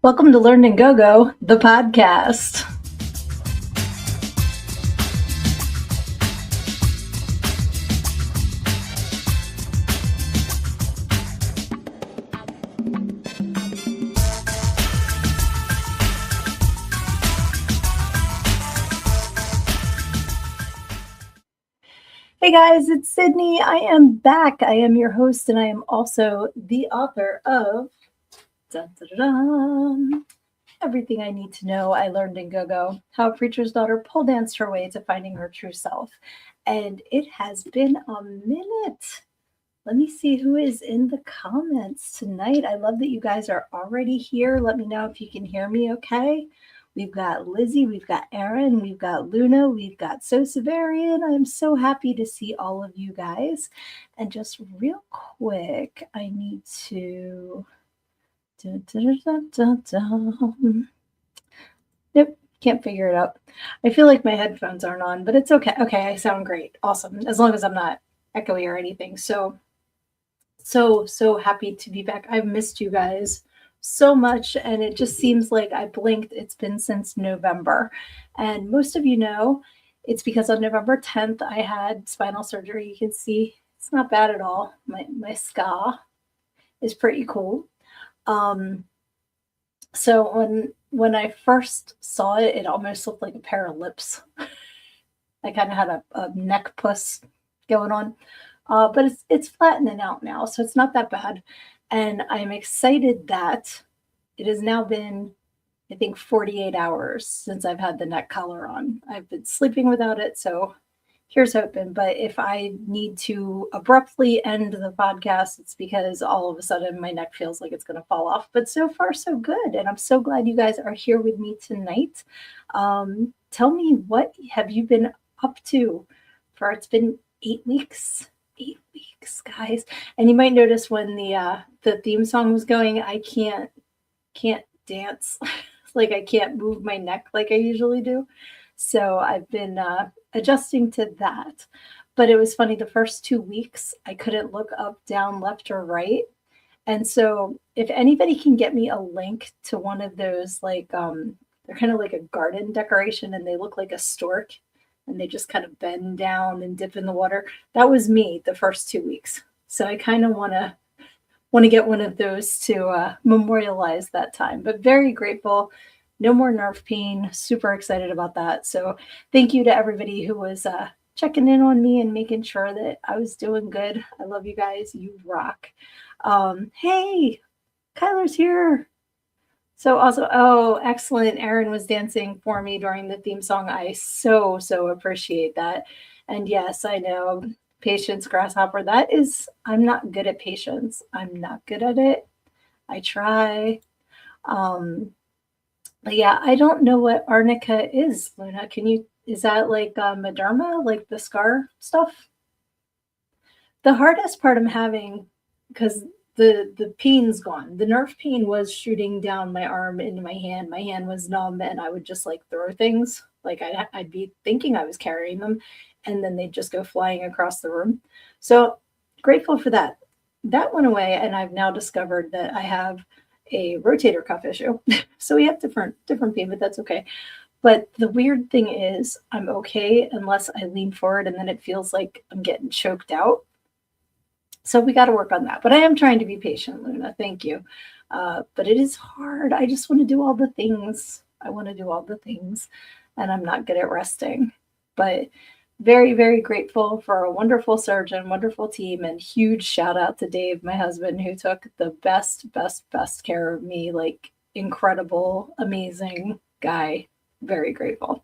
Welcome to Learn and Go Go, the podcast. Hey guys, it's Sydnee. I am back. I am your host, and I am also the author of Everything I Need to Know I Learned in Go Go, How a Preacher's Daughter Pole Danced Her Way to Finding Her True Self. And it has been a minute. Let me see who is in the comments tonight. I love that you guys are already here. Let me know if you can hear me okay. We've got Lizzie, we've got Erin, we've got Luna, we've got Sosavarian. I'm so happy to see all of you guys. And just real quick, I need to... Nope, can't figure it out. I feel like my headphones aren't on, but it's okay. Okay, I sound great. Awesome. As long as I'm not echoey or anything. So happy to be back. I've missed you guys so much, and it just seems like I blinked. It's been since November, and most of you know it's because on November 10th I had spinal surgery. You can see it's not bad at all. My scar is pretty cool. So when I first saw it, it almost looked like a pair of lips. I kind of had a neck puss going on. But it's flattening out now, so it's not that bad. And I'm excited that it has now been, I think, 48 hours since I've had the neck collar on. I've been sleeping without it, so here's hoping. But if I need to abruptly end the podcast, it's because all of a sudden my neck feels like it's going to fall off. But so far, so good. And I'm so glad you guys are here with me tonight. Tell me, what have you been up to for it's been 8 weeks? 8 weeks, guys. And you might notice when the theme song was going, I can't dance. Like I can't move my neck like I usually do. So I've been adjusting to that. But it was funny, the first 2 weeks I couldn't look up, down, left, or right. And so if anybody can get me a link to one of those, like they're kind of like a garden decoration and they look like a stork, and they just kind of bend down and dip in the water. That was me the first 2 weeks. So I kind of want to get one of those to memorialize that time. But very grateful. No more nerve pain. Super excited about that. So thank you to everybody who was checking in on me and making sure that I was doing good. I love you guys. You rock. Hey, Kyler's here. So also, oh, excellent. Erin was dancing for me during the theme song. I so appreciate that. And yes, I know, patience, grasshopper. I'm not good at patience. I'm not good at it. I try. But yeah, I don't know what arnica is, Luna. Is that like Mederma, like the scar stuff? The hardest part I'm having, because the pain's gone. The nerve pain was shooting down my arm into my hand. My hand was numb, and I would just like throw things. Like I'd be thinking I was carrying them, and then they'd just go flying across the room. So grateful for that. That went away, and I've now discovered that I have a rotator cuff issue. So we have different pain, but that's okay. But the weird thing is I'm okay unless I lean forward, and then it feels like I'm getting choked out. So we got to work on that. But I am trying to be patient, Luna. Thank you. But it is hard. I just want to do all the things. And I'm not good at resting. But very, very grateful for a wonderful surgeon, wonderful team, and huge shout out to Dave, my husband, who took the best care of me. Like, incredible, amazing guy. Very grateful.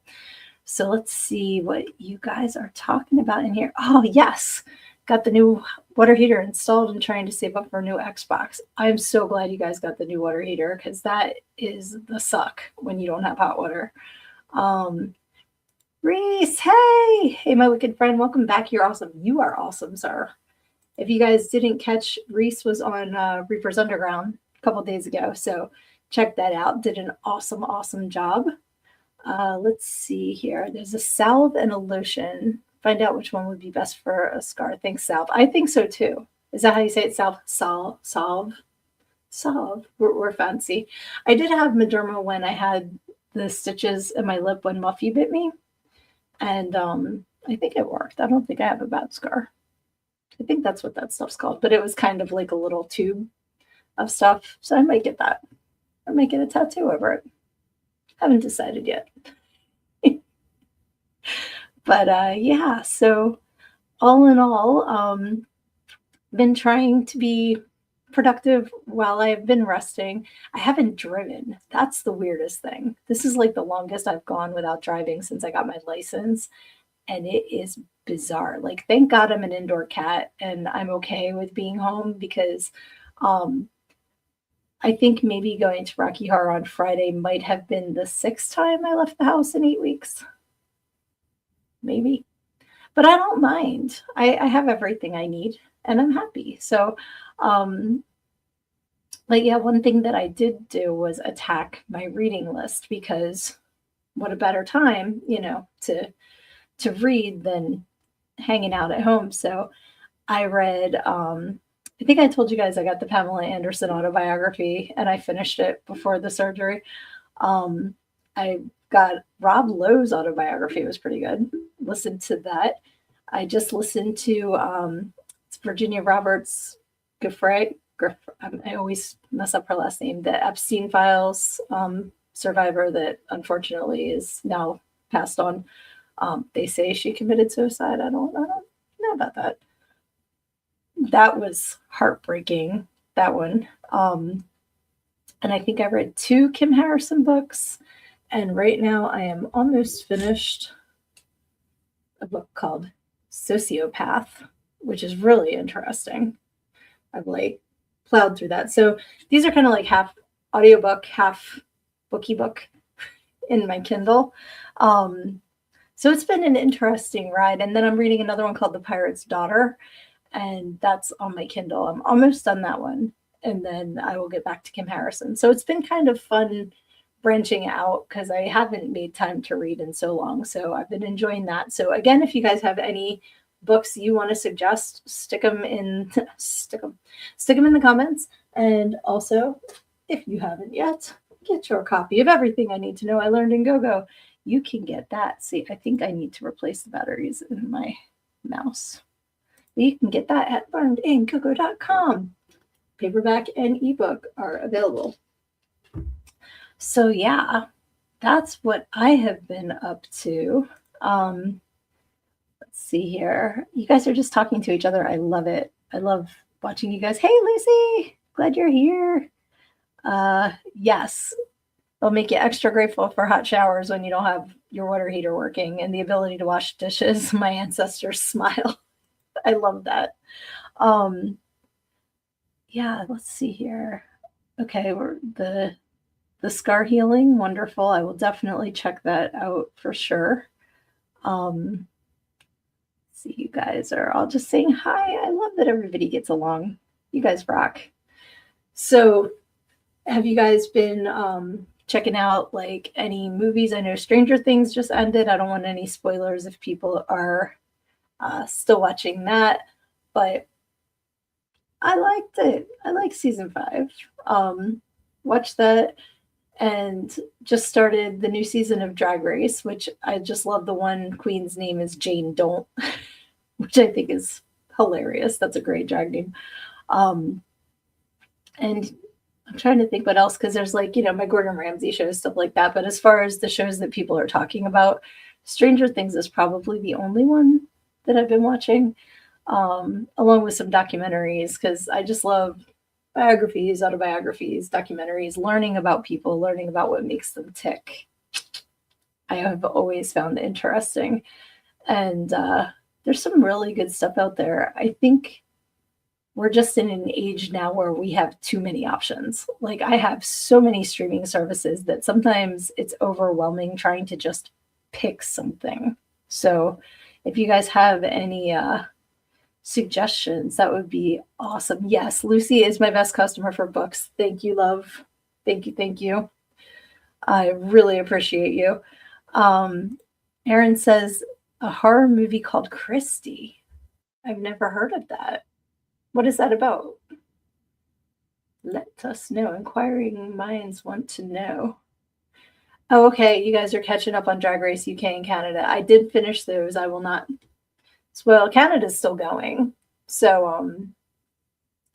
So let's see what you guys are talking about in here. Oh, yes. Got the new water heater installed and trying to save up for a new Xbox. I'm so glad you guys got the new water heater, because that is the suck when you don't have hot water. Reese, hey, my wicked friend, welcome back. You're awesome. You are awesome, sir. If you guys didn't catch, Reese was on Reaper's Underground a couple days ago, so check that out. Did an awesome job. Let's see here. There's a salve and a lotion. Find out which one would be best for a scar. Thanks, salve. I think so too. Is that how you say it? Salve? Salve? Salve. We're fancy. I did have Mederma when I had the stitches in my lip when Muffy bit me, and I think it worked. I don't think I have a bad scar. I think that's what that stuff's called, but it was kind of like a little tube of stuff, so I might get that. I might get a tattoo over it. Haven't decided yet. But yeah, so all in all, been trying to be productive while I've been resting. I haven't driven. That's the weirdest thing. This is like the longest I've gone without driving since I got my license, and it is bizarre. Like, thank God I'm an indoor cat and I'm okay with being home because um, I think maybe going to Rocky Horror on Friday might have been the sixth time I left the house in 8 weeks. Maybe. But I don't mind. I have everything I need and I'm happy. So, um, but yeah, one thing that I did do was attack my reading list because what a better time, to read than hanging out at home. So I read, I think I told you guys I got the Pamela Anderson autobiography and I finished it before the surgery. I got Rob Lowe's autobiography. It was pretty good. Listened to that. I just listened to it's Virginia Roberts Giffray. I always mess up her last name. The Epstein Files survivor that unfortunately is now passed on. They say she committed suicide. I don't know about that. That was heartbreaking. That one. And I think I read 2 Kim Harrison books. And right now I am almost finished a book called Sociopath, which is really interesting. I've like plowed through that. So these are kind of like half audiobook, half booky book in my Kindle. So it's been an interesting ride. And then I'm reading another one called The Pirate's Daughter, and that's on my Kindle. I'm almost done that one. And then I will get back to Kim Harrison. So it's been kind of fun branching out because I haven't made time to read in so long. So I've been enjoying that. So again, if you guys have any books you want to suggest, stick them in the comments. And also, if you haven't yet, get your copy of Everything I Need to Know I Learned in Go-Go. You can get that. See, I think I need to replace the batteries in my mouse. But you can get that at learnedingogo.com. Paperback and ebook are available. So yeah, that's what I have been up to. Let's see here. You guys are just talking to each other. I love it. I love watching you guys. Hey, Lucy, glad you're here. Yes, they'll make you extra grateful for hot showers when you don't have your water heater working and the ability to wash dishes. My ancestors smile. I love that. Yeah, let's see here. Okay, the scar healing, wonderful. I will definitely check that out for sure. See, you guys are all just saying hi. I love that everybody gets along. You guys rock. So have you guys been checking out like any movies? I know Stranger Things just ended. I don't want any spoilers if people are still watching that, but I liked it. I like season 5. Watched that and just started the new season of Drag Race, which I just love. The one queen's name is Jane Don't, which I think is hilarious. That's a great drag name. And I'm trying to think what else, because there's like, my Gordon Ramsay shows, stuff like that. But as far as the shows that people are talking about, Stranger Things is probably the only one that I've been watching, along with some documentaries, because I just love biographies, autobiographies, documentaries, learning about people, learning about what makes them tick. I have always found interesting. And there's some really good stuff out there. I think we're just in an age now where we have too many options. Like, I have so many streaming services that sometimes it's overwhelming trying to just pick something. So if you guys have any suggestions, that would be awesome. Yes, Lucy is my best customer for books. Thank you, love. Thank you. I really appreciate you. Erin says a horror movie called Christie. I've never heard of that. What is that about? Let us know. Inquiring minds want to know. Oh, okay. You guys are catching up on Drag Race UK and Canada. I did finish those. I will not. Well, Canada's still going. So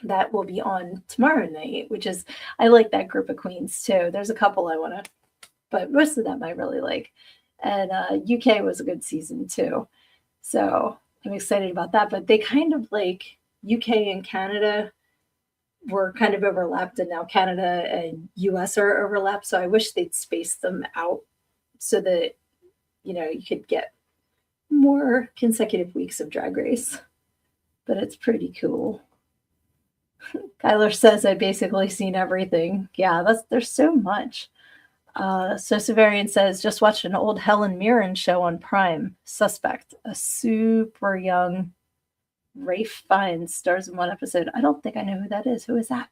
that will be on tomorrow night, which is I like that group of queens too. There's a couple I want to, but most of them I really like. And UK was a good season too. So I'm excited about that. But they kind of like UK and Canada were kind of overlapped, and now Canada and US are overlapped. So I wish they'd space them out so that you could get more consecutive weeks of Drag Race. But it's pretty cool. Kyler says I basically seen everything. Yeah, there's so much. So Severian says just watched an old Helen Mirren show on Prime. Suspect, a super young Rafe Fiennes stars in one episode. I don't think I know who that is. Who is that?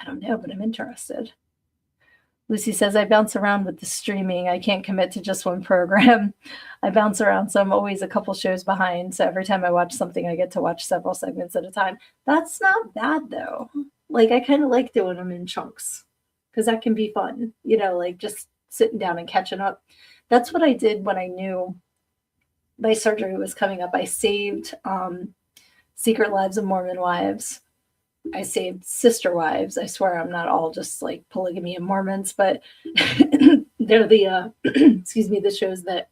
I don't know, but I'm interested. Lucy says, I bounce around with the streaming. I can't commit to just one program. I bounce around, so I'm always a couple shows behind. So every time I watch something, I get to watch several segments at a time. That's not bad, though. Like, I kind of like doing them in chunks because that can be fun, like just sitting down and catching up. That's what I did when I knew my surgery was coming up. I saved Secret Lives of Mormon Wives. I saved Sister Wives. I swear I'm not all just like polygamy and Mormons, but they're the excuse me, the shows that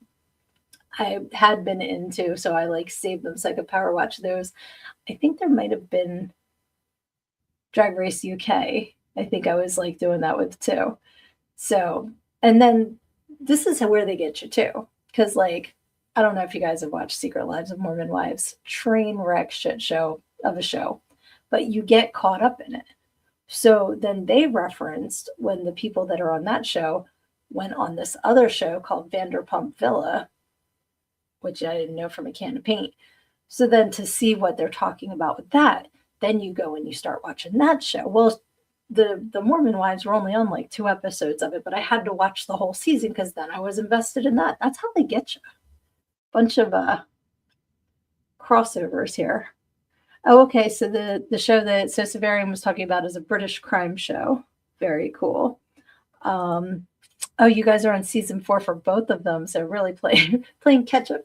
I had been into. So I like saved them so I could power watch those. I think there might have been Drag Race UK. I think I was like doing that with too. So, and then this is where they get you too. Cause like, I don't know if you guys have watched Secret Lives of Mormon Wives, train wreck shit show of a show, but you get caught up in it. So then they referenced when the people that are on that show went on this other show called Vanderpump Villa, which I didn't know from a can of paint. So then to see what they're talking about with that, then you go and you start watching that show. Well, the Mormon Wives were only on like 2 episodes of it, but I had to watch the whole season because then I was invested in that. That's how they get you. Bunch of crossovers here. Oh, okay. So the show that Sosavarian was talking about is a British crime show. Very cool. Oh, you guys are on season 4 for both of them, so really playing catch up.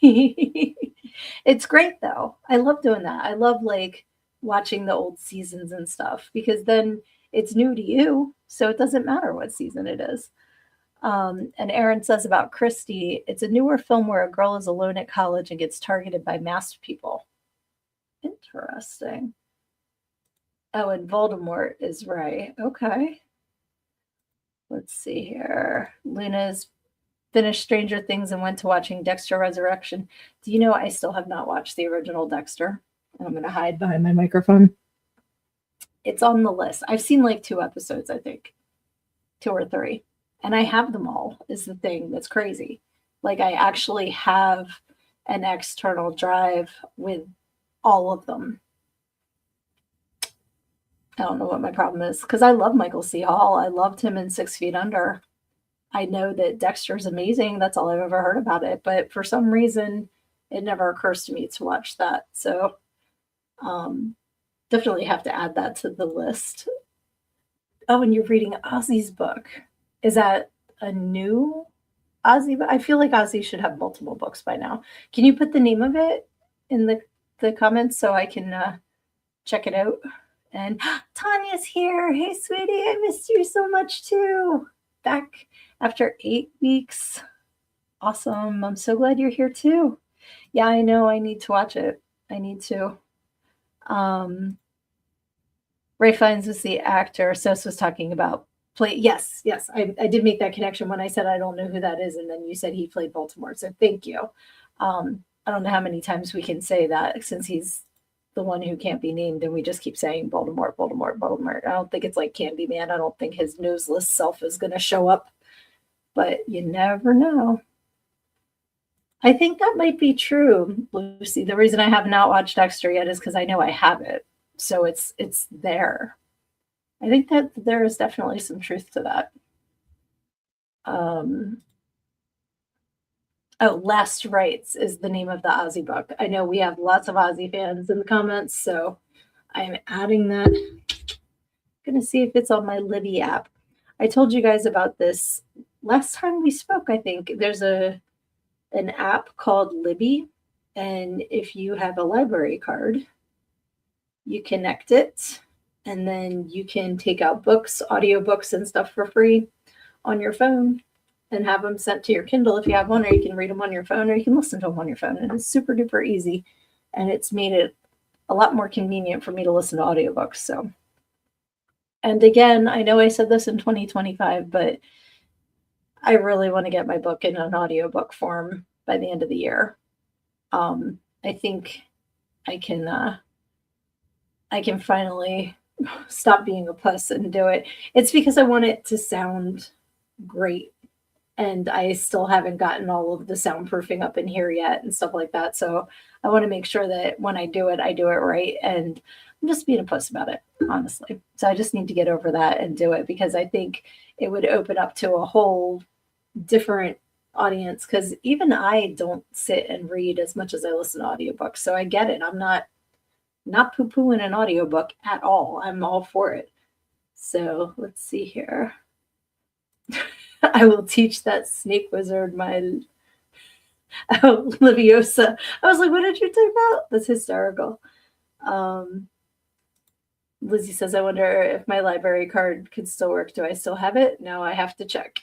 It's great though. I love doing that. I love like watching the old seasons and stuff because then it's new to you, so it doesn't matter what season it is. And Aaron says about Christie, it's a newer film where a girl is alone at college and gets targeted by masked people. Interesting. Oh, and Voldemort is right. Okay. Let's see here. Luna's finished Stranger Things and went to watching Dexter Resurrection. Do you know I still have not watched the original Dexter? I'm going to hide behind my microphone. It's on the list. I've seen like 2 episodes, I think. 2 or 3. And I have them all, is the thing that's crazy. Like, I actually have an external drive with all of them. I don't know what my problem is because I love Michael C. Hall. I loved him in 6 Feet Under. I know that Dexter's amazing. That's all I've ever heard about it. But for some reason, it never occurs to me to watch that. So definitely have to add that to the list. Oh, and you're reading Ozzy's book. Is that a new Ozzy? I feel like Ozzy should have multiple books by now. Can you put the name of it in the comments so I can check it out? And Tanya's here. Hey, sweetie, I missed you so much too. Back after 8 weeks. Awesome. I'm so glad you're here too. Yeah, I know. I need to watch it. I need to. Ray Fiennes was the actor. Sos was talking about play. Yes. I did make that connection when I said I don't know who that is, and then you said he played Baltimore. So thank you. I don't know how many times we can say that since he's the one who can't be named, and we just keep saying Baltimore. I don't think it's like Candyman. I don't think his noseless self is going to show up, but you never know. I think that might be true, Lucy. The reason I have not watched Dexter yet is because I know I have it, so it's there. I think that there is definitely some truth to that. Oh, Last Rites is the name of the Ozzy book. I know we have lots of Ozzy fans in the comments, so I'm adding that. I'm going to see if it's on my Libby app. I told you guys about this last time we spoke. I think there's an app called Libby, and if you have a library card, you connect it, and then you can take out books, audiobooks, and stuff for free on your phone and have them sent to your Kindle if you have one, or you can read them on your phone, or you can listen to them on your phone. And it's super duper easy, and it's made it a lot more convenient for me to listen to audiobooks. So, and again, I know I said this in 2025, but I really want to get my book in an audiobook form by the end of the year. I think I can finally stop being a puss and do it. It's because I want it to sound great, and I still haven't gotten all of the soundproofing up in here yet and stuff like that. So I want to make sure that when I do it right, and I'm just being a puss about it, honestly. So I just need to get over that and do it, because I think it would open up to a whole different audience, because even I don't sit and read as much as I listen to audiobooks. So I get it. I'm not poo-pooing an audiobook at all. I'm all for it. So let's see here. I will teach that snake wizard my Leviosa. I was like, what did you talk about? That's hysterical. Lizzie says, I wonder if my library card could still work. Do I still have it? No, I have to check.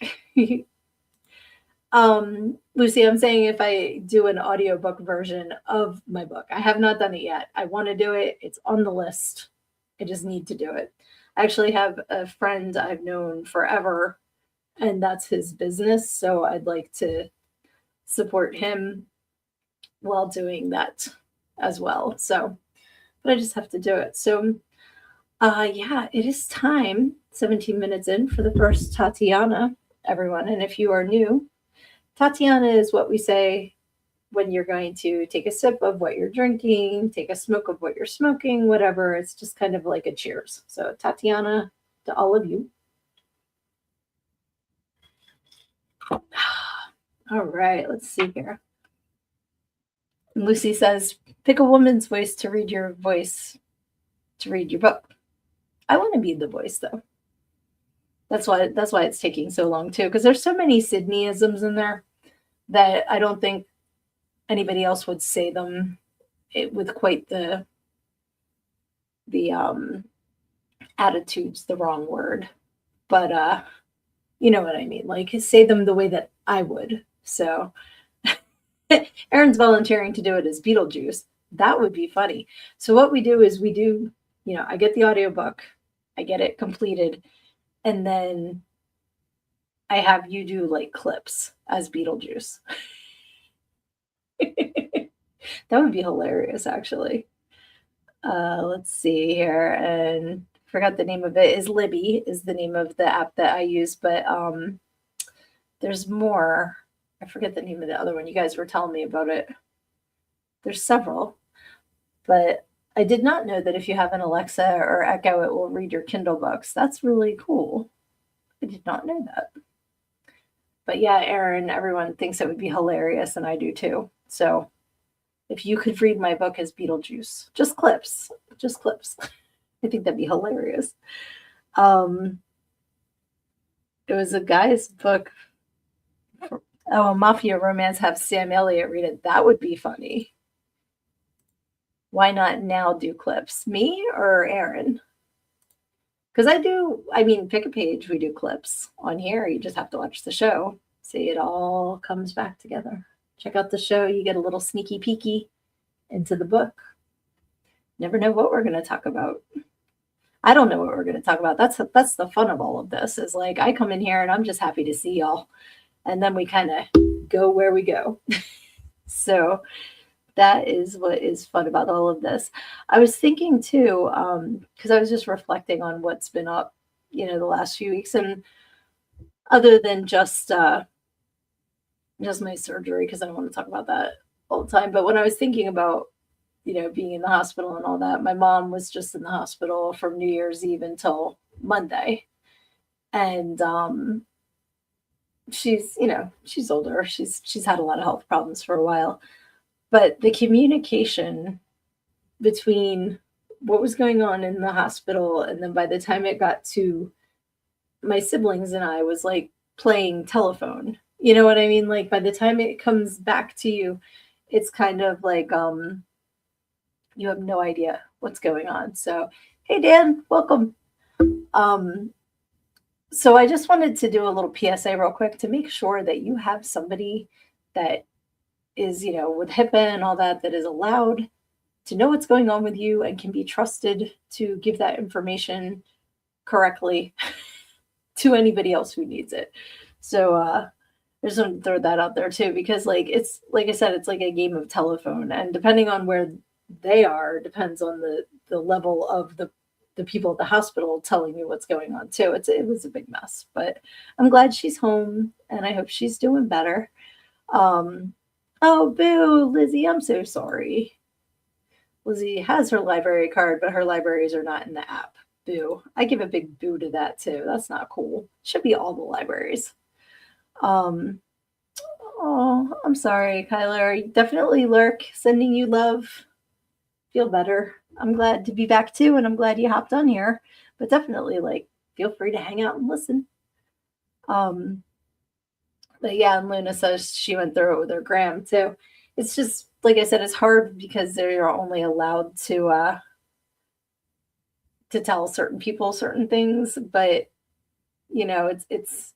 Lucy, I'm saying if I do an audiobook version of my book. I have not done it yet. I want to do it. It's on the list. I just need to do it. I actually have a friend I've known forever, and that's his business. So I'd like to support him while doing that as well. So, but I just have to do it. So, yeah, it is time, 17 minutes in, for the first Tatiana, everyone. And if you are new, Tatiana is what we say when you're going to take a sip of what you're drinking, take a smoke of what you're smoking, whatever. It's just kind of like a cheers. So, Tatiana, to all of you. All right, let's see here. Lucy says, pick a woman's voice to read your book. I want to be the voice, though. That's why it's taking so long too, because there's so many Sydneeisms in there that I don't think anybody else would say them with quite the attitude's the wrong word, but you know what I mean. Like, say them the way that I would. So Erin's volunteering to do it as Beetlejuice. That would be funny. So what we do is I get the audiobook, I get it completed, and then I have you do like clips as Beetlejuice. That would be hilarious, actually. Let's see here, and forgot the name of it. Is Libby is the name of the app that I use, but there's more. I forget the name of the other one. You guys were telling me about it. There's several, but I did not know that if you have an Alexa or Echo, it will read your Kindle books. That's really cool. I did not know that. But yeah, Erin, everyone thinks it would be hilarious, and I do too. So if you could read my book as Beetlejuice, just clips. I think that'd be hilarious. It was a guy's book. A mafia romance, have Sam Elliott read it. That would be funny. Why not now do clips? Me or Erin? Because pick a page, we do clips. On here, you just have to watch the show. See, it all comes back together. Check out the show, you get a little sneaky peeky into the book. Never know what we're going to talk about. I don't know what we're going to talk about. That's the fun of all of this, is like I come in here and I'm just happy to see y'all. And then we kind of go where we go. So that is what is fun about all of this. I was thinking too, because I was just reflecting on what's been up, the last few weeks, and other than just my surgery, because I don't want to talk about that all the time. But when I was thinking about, being in the hospital and all that, my mom was just in the hospital from New Year's Eve until Monday, and she's older. She's had a lot of health problems for a while, but the communication between what was going on in the hospital, and then by the time it got to my siblings and I was like playing telephone. You know what I mean? Like by the time it comes back to you, it's kind of like you have no idea what's going on. So, hey Dan, welcome. Um so I just wanted to do a little PSA real quick to make sure that you have somebody that is, with HIPAA and all that, that is allowed to know what's going on with you and can be trusted to give that information correctly to anybody else who needs it. So I just want to throw that out there too, because like it's like I said, it's like a game of telephone, and depending on where they are, depends on the level of the people at the hospital telling you what's going on too. It was a big mess, but I'm glad she's home, and I hope she's doing better. Um, oh, boo, Lizzie, I'm so sorry. Lizzie has her library card, but her libraries are not in the app. Boo. I give a big boo to that too. That's not cool. Should be all the libraries. Um, oh, I'm sorry, Kyler. Definitely lurk. Sending you love. Feel better. I'm glad to be back too, and I'm glad you hopped on here. But definitely, like, feel free to hang out and listen. Um, but yeah, and Luna says she went through it with her Graham too. It's just like I said, it's hard because they're only allowed to tell certain people certain things, but it's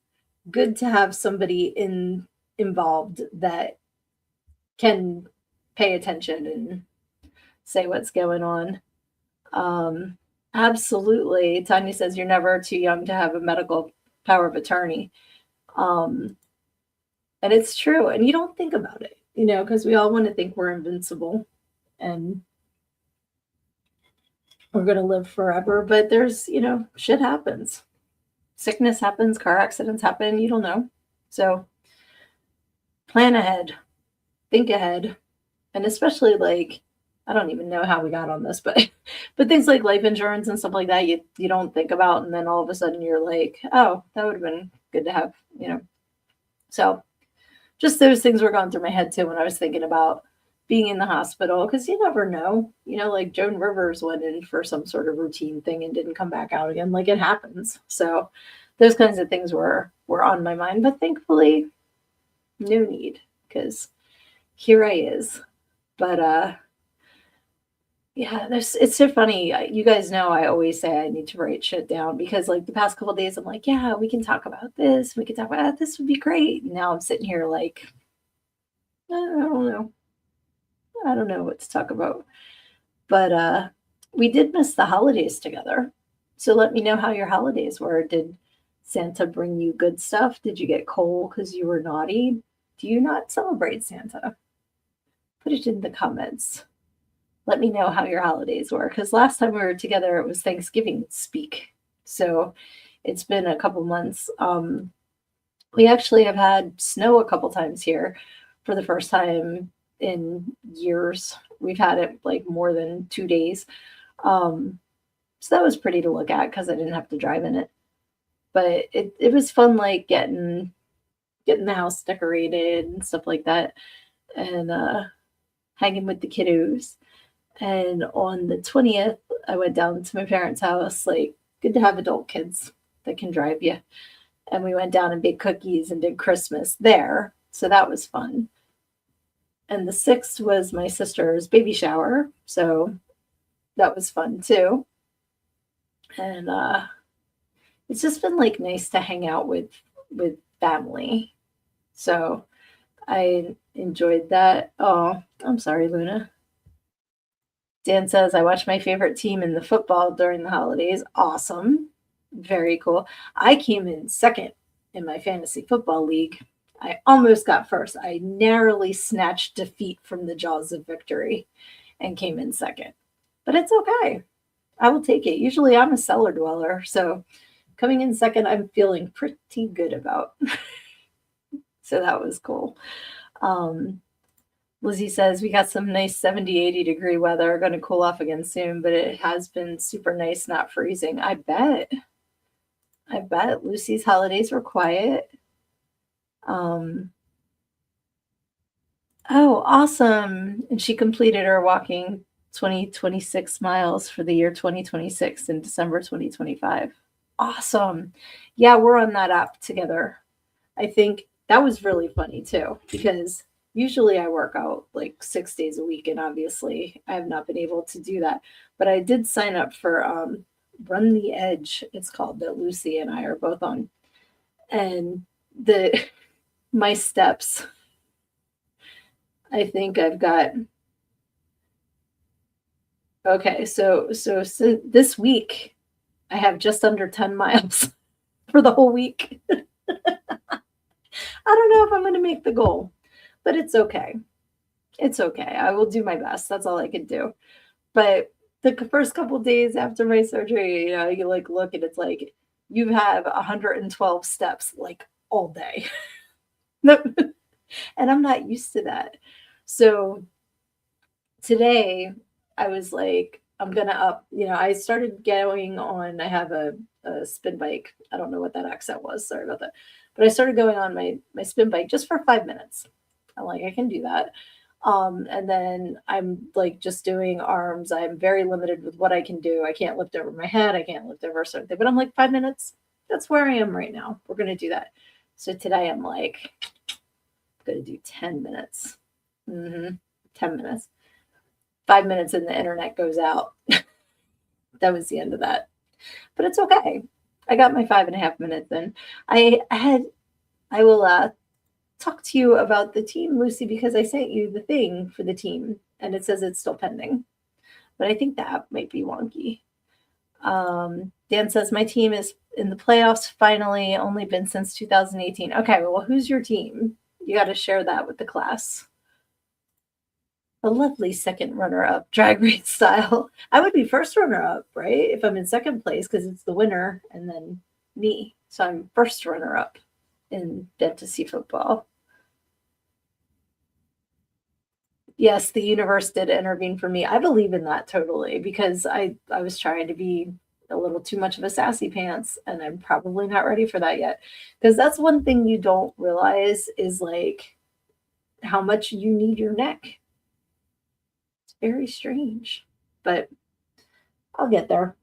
good to have somebody involved that can pay attention and say what's going on. Um, Absolutely. Tanya says you're never too young to have a medical power of attorney. Um, and it's true. And you don't think about it, because we all want to think we're invincible and we're going to live forever. But there's, shit happens. Sickness happens, car accidents happen, you don't know. So plan ahead, think ahead, and especially like I don't even know how we got on this, but but things like life insurance and stuff like that you don't think about, and then all of a sudden you're like, oh, that would have been good to have. So just those things were going through my head too when I was thinking about being in the hospital, because you never know. Like Joan Rivers went in for some sort of routine thing and didn't come back out again. Like it happens. So those kinds of things were on my mind, but thankfully no need, because here I is. But yeah, it's so funny. You guys know I always say I need to write shit down, because like the past couple of days I'm like, yeah, we can talk about this. We can talk about that. This would be great. And now I'm sitting here like, I don't know. I don't know what to talk about. But we did miss the holidays together. So let me know how your holidays were. Did Santa bring you good stuff? Did you get coal because you were naughty? Do you not celebrate Santa? Put it in the comments. Let me know how your holidays were, because last time we were together it was Thanksgiving speak. So it's been a couple months. We actually have had snow a couple times here for the first time in years. We've had it like more than 2 days. So that was pretty to look at because I didn't have to drive in it. But it was fun, like getting the house decorated and stuff like that, and hanging with the kiddos. And on the 20th, I went down to my parents' house. Like, good to have adult kids that can drive you. And we went down and baked cookies and did Christmas there. So that was fun. And the 6th was my sister's baby shower. So that was fun too. And it's just been like nice to hang out with family. So I enjoyed that. Oh, I'm sorry, Luna. Dan says, I watched my favorite team in the football during the holidays. Awesome. Very cool. I came in second in my fantasy football league. I almost got first. I narrowly snatched defeat from the jaws of victory and came in second. But it's okay. I will take it. Usually I'm a cellar dweller. So coming in second, I'm feeling pretty good about. So that was cool. Lizzie says, we got some nice 70, 80 degree weather. Going to cool off again soon, but it has been super nice, not freezing. I bet. Lucy's holidays were quiet. Oh, awesome. And she completed her walking 2026 miles for the year 2026 in December 2025. Awesome. Yeah, we're on that app together. I think that was really funny too, because usually I work out like 6 days a week, and obviously I have not been able to do that. But I did sign up for Run the Edge, it's called, that Lucy and I are both on. And the my steps, I think I've got okay, so this week I have just under 10 miles for the whole week. I don't know if I'm going to make the goal, but it's okay. It's okay. I will do my best. That's all I can do. But the first couple days after my surgery, you like look and it's like you have 112 steps like all day. And I'm not used to that. So today I was like, I'm gonna up, I started going on, I have a spin bike. I don't know what that accent was, sorry about that. But I started going on my spin bike just for 5 minutes. I'm like, I can do that. And then I'm like just doing arms. I'm very limited with what I can do. I can't lift over my head, I can't lift over a certain thing, but I'm like 5 minutes. That's where I am right now. We're gonna do that. So today I'm like, I'm gonna do 10 minutes. 10 minutes. 5 minutes and the internet goes out. That was the end of that. But it's okay. I got my 5.5 minutes in. I will talk to you about the team, Lucy, because I sent you the thing for the team and it says it's still pending. But I think the app might be wonky. Dan says my team is in the playoffs finally, only been since 2018. Okay, well, who's your team? You got to share that with the class. A lovely second runner-up, drag race style. I would be first runner-up, right? If I'm in second place, because it's the winner and then me. So I'm first runner-up in fantasy football. Yes, the universe did intervene for me. I believe in that totally, because I was trying to be a little too much of a sassy pants, and I'm probably not ready for that yet. Because that's one thing you don't realize is like how much you need your neck. Very strange, but I'll get there.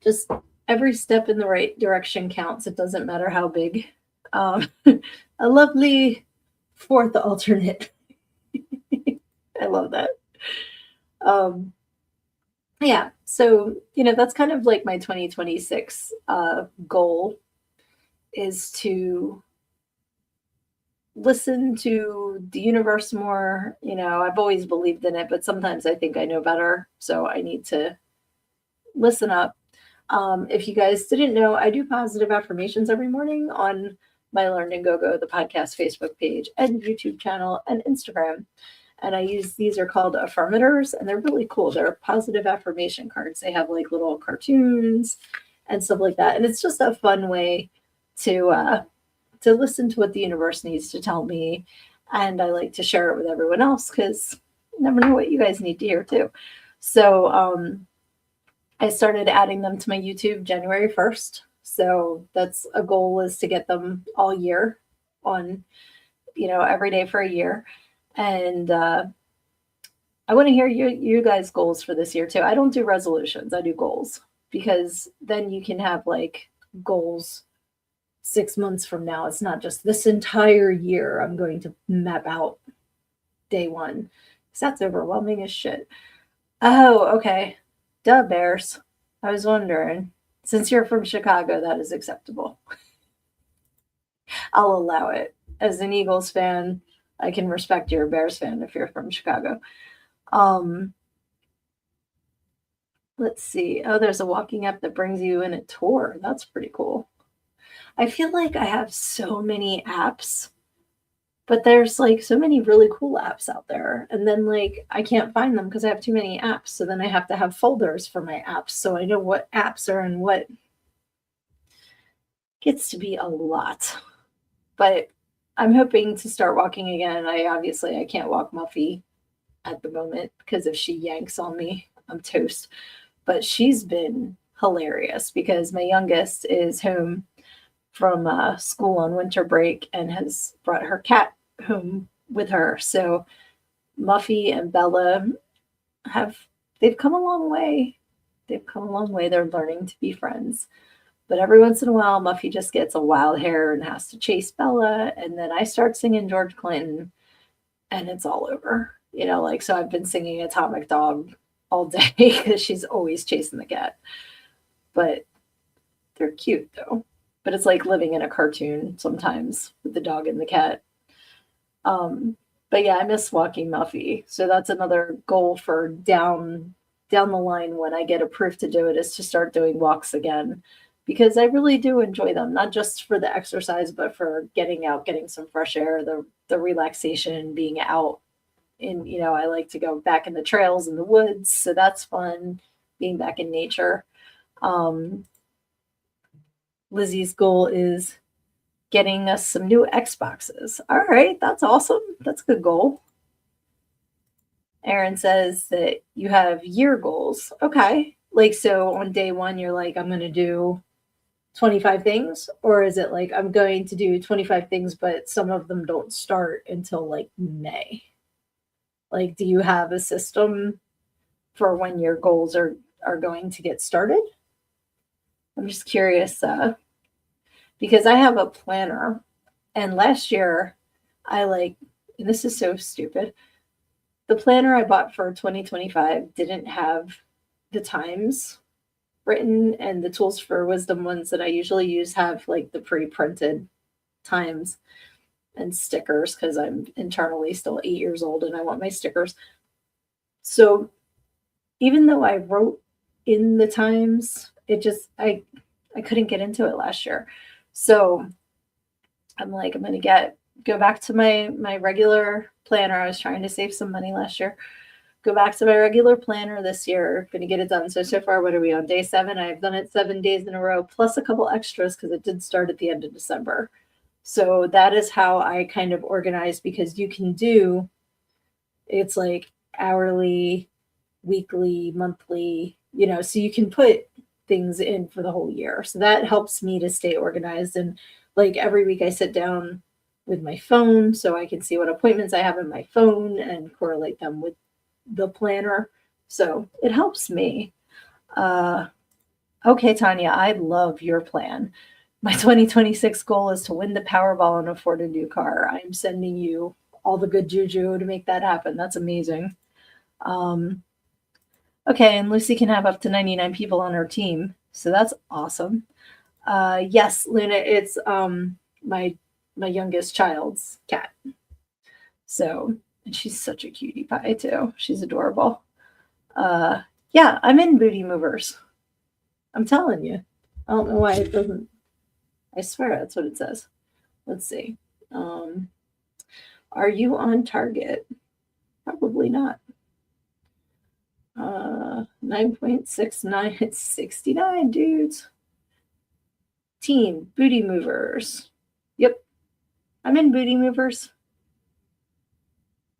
Just every step in the right direction counts. It doesn't matter how big. A lovely fourth alternate. I love that. Yeah, so that's kind of like my 2026 goal is to listen to the universe more. I've always believed in it, but sometimes I think I know better. So I need to listen up. If you guys didn't know, I do positive affirmations every morning on my Learn and Go, the podcast Facebook page and YouTube channel and Instagram. And these are called affirmators, and they're really cool. They're positive affirmation cards. They have like little cartoons and stuff like that. And it's just a fun way to listen to what the universe needs to tell me. And I like to share it with everyone else because you never know what you guys need to hear too. So I started adding them to my YouTube January 1st. So that's a goal, is to get them all year on, every day for a year. And I want to hear you guys' goals for this year too. I don't do resolutions. I do goals, because then you can have like goals 6 months from now. It's not just this entire year I'm going to map out day one, because that's overwhelming as shit. Oh, okay. Duh, Bears. I was wondering. Since you're from Chicago, that is acceptable. I'll allow it. As an Eagles fan, I can respect you're a Bears fan if you're from Chicago. Let's see. Oh, there's a walking app that brings you in a tour. That's pretty cool. I feel like I have so many apps, but there's like so many really cool apps out there. And then like I can't find them because I have too many apps. So then I have to have folders for my apps, so I know what apps are in what. Gets to be a lot. But I'm hoping to start walking again. I can't walk Muffy at the moment, because if she yanks on me, I'm toast. But she's been hilarious, because my youngest is home from school on winter break and has brought her cat home with her. So Muffy and Bella have they've come a long way. They've come a long way. They're learning to be friends. But every once in a while, Muffy just gets a wild hair and has to chase Bella. And then I start singing George Clinton and it's all over. Like, so I've been singing Atomic Dog all day because she's always chasing the cat. But they're cute though. But it's like living in a cartoon sometimes with the dog and the cat. Um, but yeah, I miss walking Muffy. So that's another goal for down the line when I get approved to do it is to start doing walks again because I really do enjoy them, not just for the exercise, but for getting out, getting some fresh air, the relaxation, being out I like to go back in the trails in the woods, so that's fun, being back in nature. Um, Lizzie's goal is getting us some new Xboxes. All right, that's awesome. That's a good goal. Aaron says that you have year goals. Okay. Like, so on day one, you're like, I'm going to do 25 things? Or is it like, I'm going to do 25 things, but some of them don't start until like May? Like, do you have a system for when your goals are going to get started? I'm just curious because I have a planner, and last year and this is so stupid. The planner I bought for 2025 didn't have the times written, and the tools for wisdom ones that I usually use have like the pre-printed times and stickers because I'm internally still 8 years old and I want my stickers. So even though I wrote in the times, it just I couldn't get into it last year. So I'm like, I'm gonna go back to my regular planner. I was trying to save some money last year. Go back to my regular planner this year. Gonna get it done. So far, what are we on day 7? I've done it 7 days in a row, plus a couple extras because it did start at the end of December. So that is how I kind of organize because you can do it's like hourly, weekly, monthly, so you can put things in for the whole year. So that helps me to stay organized. And like every week I sit down with my phone so I can see what appointments I have in my phone and correlate them with the planner. So it helps me. Okay, Tanya, I love your plan. My 2026 goal is to win the Powerball and afford a new car. I'm sending you all the good juju to make that happen. That's amazing. Um, okay, and Lucy can have up to 99 people on her team. So that's awesome. Yes, Luna, it's my youngest child's cat. So, and she's such a cutie pie too. She's adorable. Uh, yeah, I'm in Booty Movers. I'm telling you. I don't know why it doesn't. I swear that's what it says. Let's see. Um, are you on target? Probably not. 9.69. It's 69 dudes. Team Booty Movers. Yep, I'm in Booty Movers.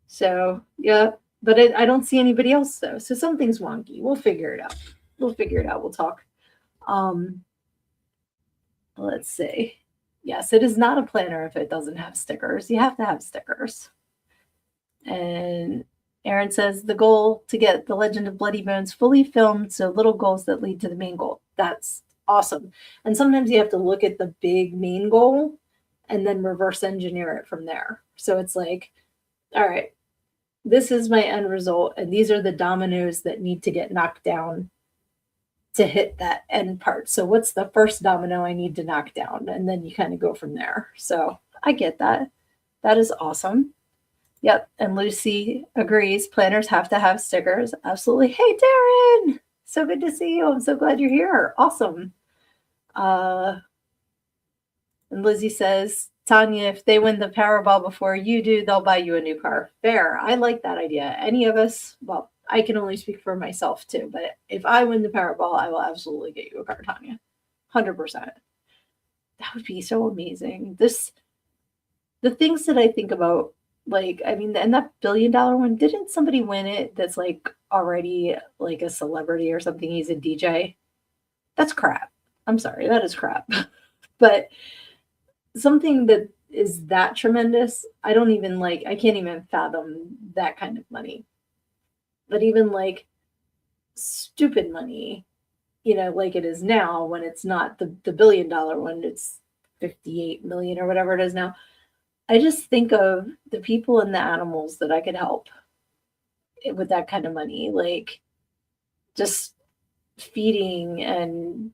So yeah, but I don't see anybody else though. So something's wonky. We'll figure it out. We'll talk. Um, let's see. Yes, it is not a planner if it doesn't have stickers. You have to have stickers. And Aaron says the goal to get The Legend of Bloody Bones fully filmed, so little goals that lead to the main goal. That's awesome. And sometimes you have to look at the big main goal and then reverse engineer it from there. So it's like, all right, this is my end result, and these are the dominoes that need to get knocked down to hit that end part. So what's the first domino I need to knock down? And then you kind of go from there. So I get that. That is awesome. Yep. And Lucy agrees. Planners have to have stickers. Absolutely. Hey, Darren. So good to see you. I'm so glad you're here. Awesome. And Lizzie says, Tanya, if they win the Powerball before you do, they'll buy you a new car. Fair. I like that idea. Any of us, well, I can only speak for myself too, but if I win the Powerball, I will absolutely get you a car, Tanya. 100%. That would be so amazing. The things that I think about, like, I mean, and that $1 billion one, didn't somebody win it that's like already like a celebrity or something? He's a DJ. That's crap. I'm sorry, that is crap. But something that is that tremendous. I don't even like, I can't even fathom that kind of money. But even like stupid money, like it is now when it's not the $1 billion one, it's 58 million or whatever it is now. I just think of the people and the animals that I could help with that kind of money, like just feeding and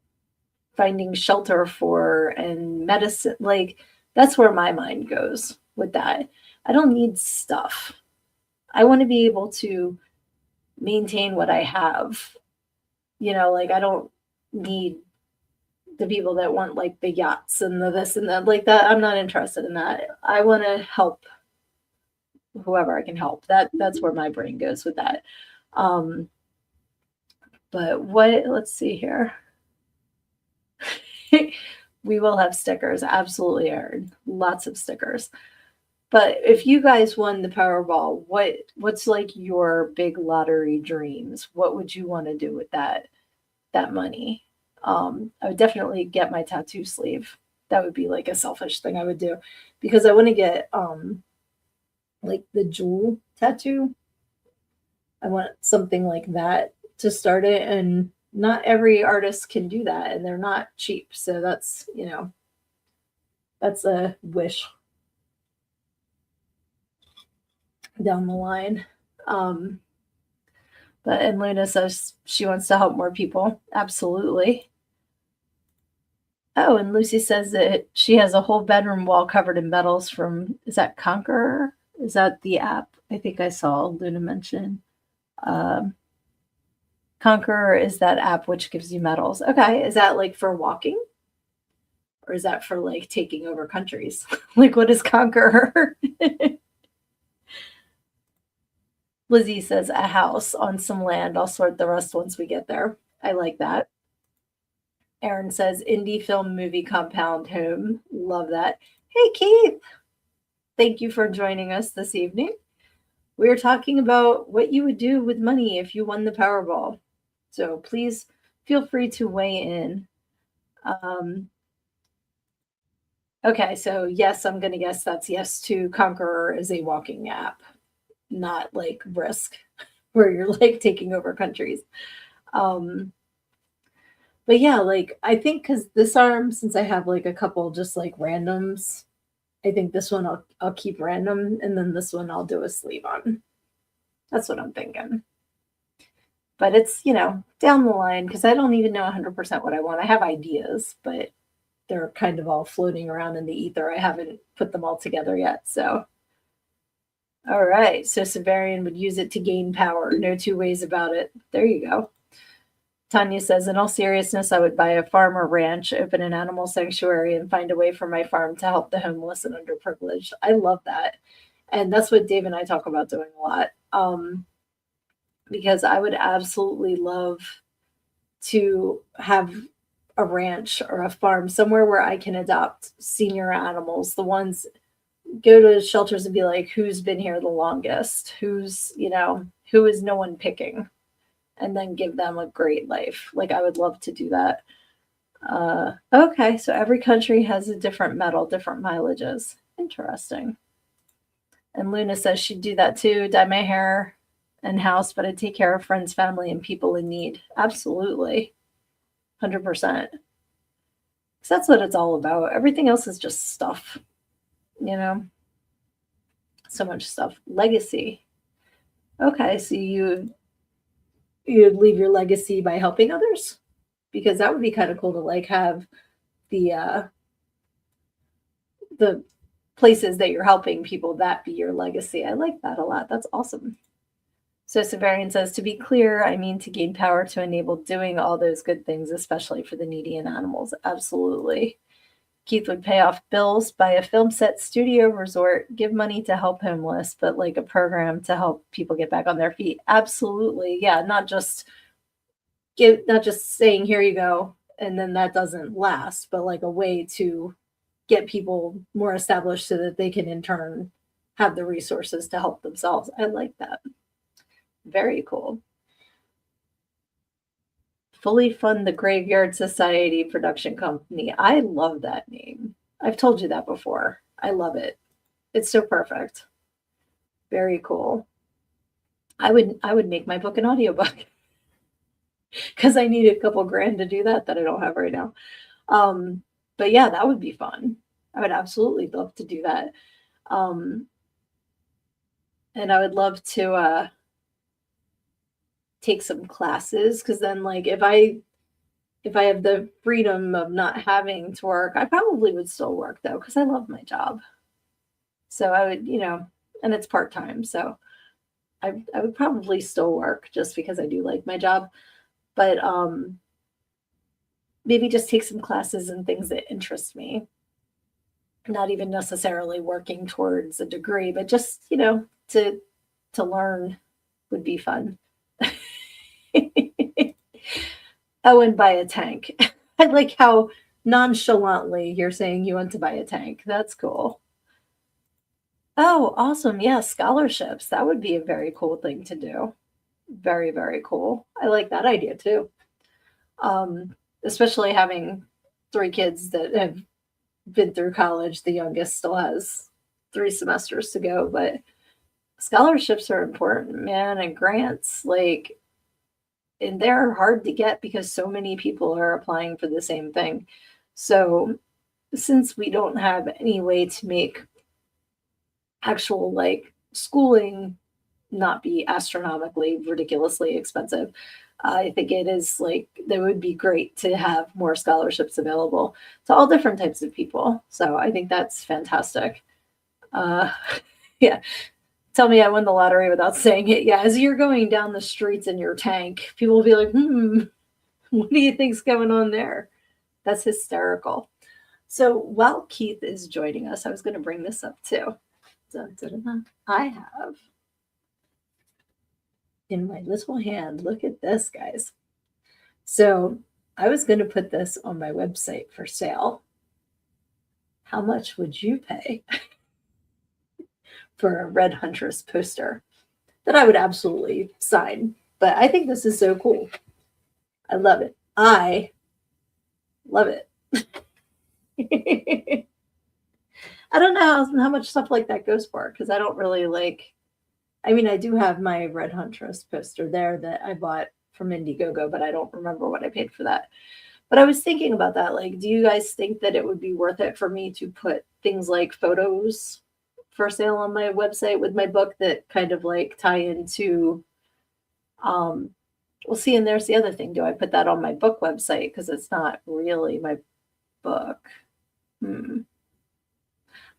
finding shelter for and medicine. Like that's where my mind goes with that. I don't need stuff. I want to be able to maintain what I have. Like I don't need the people that want like the yachts and the this and that, like that. I'm not interested in that. I want to help whoever I can help. That's where my brain goes with that. Um, but what? Let's see here. We will have stickers, absolutely, Aaron. Lots of stickers. But if you guys won the Powerball, what's like your big lottery dreams? What would you want to do with that money? I would definitely get my tattoo sleeve. That would be like a selfish thing I would do because I want to get like the jewel tattoo. I want something like that to start it, and not every artist can do that, and they're not cheap. So that's a wish down the line. Um, and Luna says she wants to help more people. Absolutely. Oh, and Lucy says that she has a whole bedroom wall covered in medals from, is that Conqueror? Is that the app? I think I saw Luna mention. Um, Conqueror is that app which gives you medals. Okay, is that like for walking? Or is that for like taking over countries? Like, what is Conqueror? Lizzie says a house on some land. I'll sort the rest once we get there. I like that. Aaron says indie film movie compound home. Love that. Hey, Keith. Thank you for joining us this evening. We are talking about what you would do with money if you won the Powerball. So please feel free to weigh in. Okay, so yes, I'm going to guess that's yes to Conqueror is a walking app, not like Risk, where you're like taking over countries. Um, but yeah, like I think because this arm, since I have like a couple just like randoms, I think this one I'll keep random, and then this one I'll do a sleeve on. That's what I'm thinking. But it's down the line because I don't even know 100% what I want. I have ideas, but they're kind of all floating around in the ether. I haven't put them all together yet. So, all right. So Severian would use it to gain power. No two ways about it. There you go. Tanya says, in all seriousness, I would buy a farm or ranch, open an animal sanctuary, and find a way for my farm to help the homeless and underprivileged. I love that. And that's what Dave and I talk about doing a lot. Because I would absolutely love to have a ranch or a farm somewhere where I can adopt senior animals, the ones go to shelters and be like, who's been here the longest? Who is no one picking? And then give them a great life. Like I would love to do that. Okay, so every country has a different medal, different mileages. Interesting. And Luna says she'd do that too, dye my hair and house, but I'd take care of friends, family, and people in need. Absolutely. 100%. Because that's what it's all about. Everything else is just stuff, So much stuff. Legacy. Okay, so you'd leave your legacy by helping others? Because that would be kind of cool to like have the places that you're helping people that be your legacy. I like that a lot. That's awesome. So Severian says, to be clear, I mean to gain power to enable doing all those good things, especially for the needy and animals. Absolutely. Keith would pay off bills, buy a film set, studio, resort, give money to help homeless, but like a program to help people get back on their feet. Absolutely. Yeah, not just saying here you go and then that doesn't last, but like a way to get people more established so that they can in turn have the resources to help themselves. I like that. Very cool. Fully Fund the Graveyard Society production company. I love that name. I've told you that before. I love it. It's so perfect. Very cool. I would make my book an audiobook because I need a couple grand to do that I don't have right now. Um, but yeah, that would be fun. I would absolutely love to do that. Um, and I would love to take some classes because then like if I have the freedom of not having to work, I probably would still work though because I love my job. So I would, and it's part time, so I would probably still work just because I do like my job. But maybe just take some classes and things that interest me. Not even necessarily working towards a degree, but just, to learn would be fun. Oh, and buy a tank. I like how nonchalantly you're saying you want to buy a tank. That's cool. Oh, awesome. Yeah, scholarships. That would be a very cool thing to do. Very, very cool. I like that idea too. Especially having three kids that have been through college. The youngest still has 3 semesters to go, but scholarships are important, man, and grants, like, and they're hard to get because so many people are applying for the same thing. So, since we don't have any way to make actual like schooling not be astronomically ridiculously expensive, I think it is like that would be great to have more scholarships available to all different types of people. So I think that's fantastic. Uh, yeah, tell me I won the lottery without saying it. Yeah, as you're going down the streets in your tank, people will be like, what do you think's going on there? That's hysterical. So while Keith is joining us, I was going to bring this up too. Dun, dun, dun, dun. I have in my little hand, look at this, guys. So I was going to put this on my website for sale. How much would you pay for a Red Huntress poster that I would absolutely sign? But I think this is so cool. I love it. I love it. I don't know how much stuff like that goes for because I don't really like. I mean, I do have my Red Huntress poster there that I bought from Indiegogo, but I don't remember what I paid for that. But I was thinking about that. Like, do you guys think that it would be worth it for me to put things like photos for sale on my website with my book that kind of like tie into um well, see, and there's the other thing. Do I put that on my book website? Because it's not really my book. Hmm.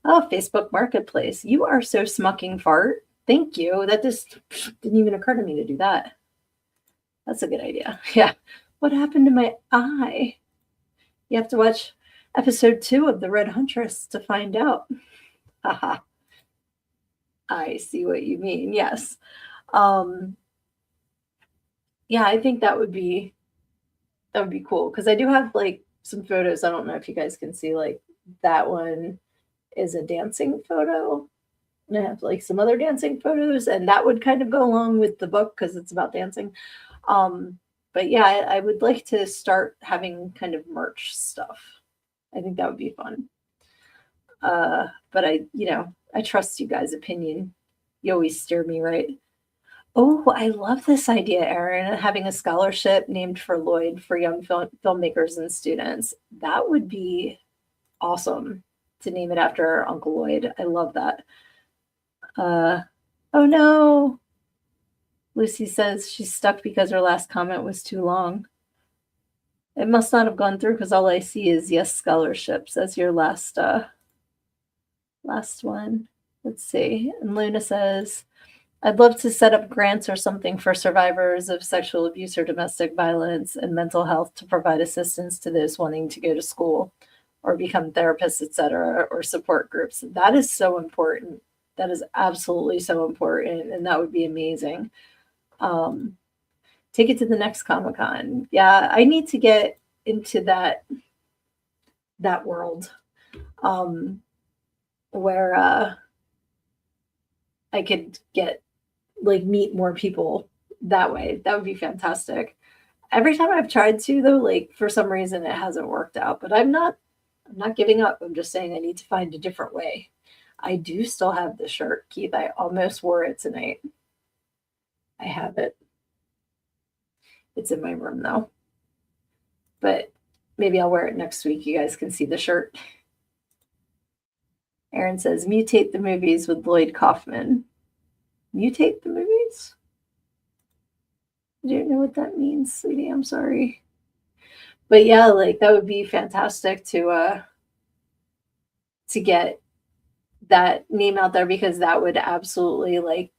Oh, Facebook Marketplace. You are so smucking fart. Thank you. That just didn't even occur to me to do that. That's a good idea. Yeah. What happened to my eye? You have to watch episode 2 of The Red Huntress to find out. Haha. I see what you mean. Yes. Um, yeah, I think that would be cool because I do have like some photos. I don't know if you guys can see like that one is a dancing photo. And I have like some other dancing photos, and that would kind of go along with the book because it's about dancing. Um, but yeah, I would like to start having kind of merch stuff. I think that would be fun. But I trust you guys' opinion. You always steer me right. Oh, I love this idea, Erin, having a scholarship named for Lloyd for young filmmakers and students. That would be awesome to name it after Uncle Lloyd. I love that. Uh, oh no. Lucy says she's stuck because her last comment was too long. It must not have gone through because all I see is yes scholarships as your last one. Let's see. And Luna says, I'd love to set up grants or something for survivors of sexual abuse or domestic violence and mental health to provide assistance to those wanting to go to school or become therapists, etc., or support groups. That is so important. That is absolutely so important, and that would be amazing. Um, take it to the next Comic Con. Yeah, I need to get into that world um, where I could get like meet more people that way. That would be fantastic. Every time I've tried to though, like for some reason it hasn't worked out. But I'm not giving up. I'm just saying I need to find a different way. I do still have the shirt, Keith. I almost wore it tonight. I have it. It's in my room though. But maybe I'll wear it next week. You guys can see the shirt. Aaron says, mutate the movies with Lloyd Kaufman. Mutate the movies? I don't know what that means, sweetie. I'm sorry. But yeah, like that would be fantastic to get that name out there, because that would absolutely like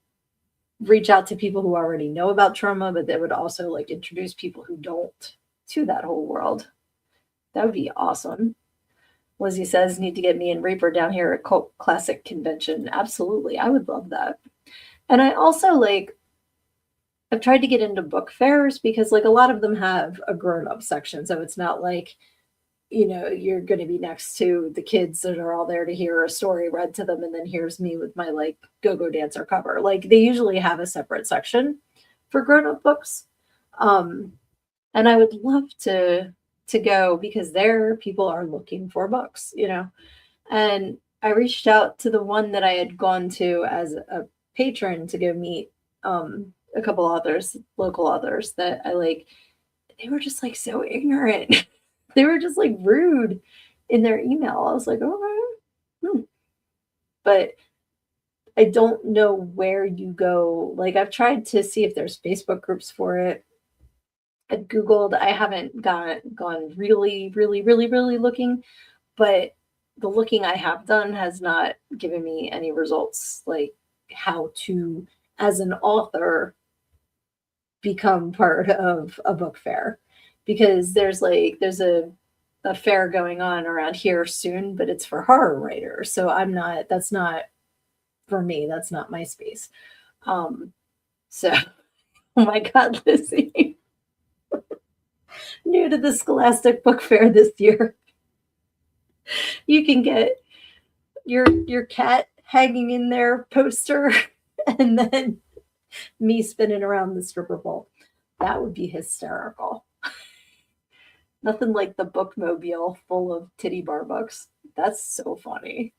reach out to people who already know about trauma, but that would also like introduce people who don't to that whole world. That would be awesome. Lizzie says, need to get me and Reaper down here at Cult Classic Convention. Absolutely. I would love that. And I also like, I've tried to get into book fairs because like a lot of them have a grown up section. So it's not like, you know, you're going to be next to the kids that are all there to hear a story read to them. And then here's me with my like go-go dancer cover. Like they usually have a separate section for grown up books. And I would love to go because there people are looking for books, you know. And I reached out to the one that I had gone to as a patron to go meet a couple authors, local authors that I like. They were just like so ignorant. They were just like rude in their email. I was like, oh, but I don't know where you go. Like I've tried to see if there's Facebook groups for it. I've Googled. I haven't gone really looking, but the looking I have done has not given me any results, like how to, as an author, become part of a book fair. Because there's a fair going on around here soon, but it's for horror writers. So that's not for me. That's not my space. So, oh my God, Lizzie. New to the Scholastic Book Fair this year. You can get your cat hanging in their poster and then me spinning around the stripper pole. That would be hysterical. Nothing like the bookmobile full of titty bar books. That's so funny.